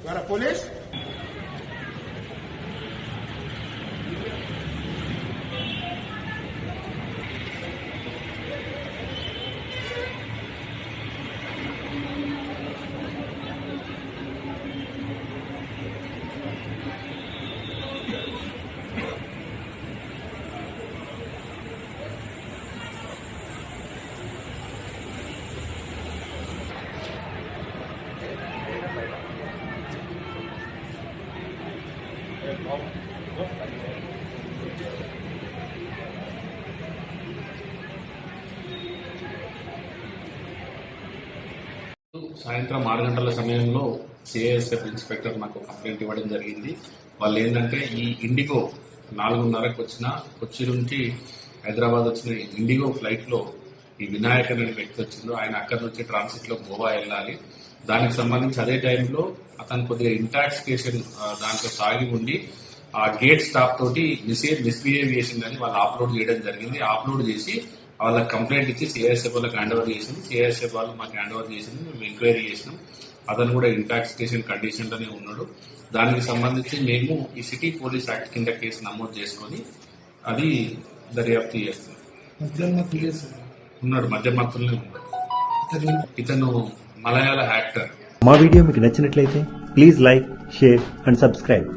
You are a police? సాయంత్రం 6 గంటల సమయంలో సిఐఎస్ఎఫ్ ఇన్స్పెక్టర్ నాకు కంప్లైంట్ ఇవ్వడం జరిగింది. వాళ్ళు ఏంటంటే ఈ ఇండిగో 4:30కు వచ్చిన కొచ్చి నుంచి హైదరాబాద్ వచ్చిన ఇండిగో ఫ్లైట్ లో ఈ వినాయక్ అనే వ్యక్తి వచ్చిండు. ఆయన అక్కడి నుంచి ట్రాన్సిట్ లో గోవా వెళ్ళాలి. దానికి సంబంధించి అదే టైంలో అతను కొద్దిగా ఇంటాక్సికేషన్ దాంట్లో సాగి ఉండి ఆ గేట్ స్టాప్ తోటి మిస్బిహేవ్ చేసిందని వాళ్ళు అప్లోడ్ చేయడం జరిగింది. అప్లోడ్ చేసి వాళ్ళకి కంప్లైంట్ ఇచ్చి సిఐఎస్ఎఫ్ వాళ్ళకి హ్యాండ్ ఓవర్ చేసింది. సిఐఎస్ఎఫ్ వాళ్ళు మాకు హ్యాండ్ ఓవర్ చేసింది. మేము ఎంక్వైరీ చేసినాం. అతను కూడా ఇంటాక్సికేషన్ కండిషన్ లోనే ఉన్నాడు. దానికి సంబంధించి మేము ఈ సిటీ పోలీస్ యాక్ట్ కింద కేసు నమోదు చేసుకుని అది దర్యాప్తు చేస్తున్నాం. ఉన్నాడు, మధ్యమత్తులనే ఉన్నాడు. ఇతను మలయాళ యాక్టర్. మా వీడియో మీకు నచ్చినట్లయితే please like, share and subscribe.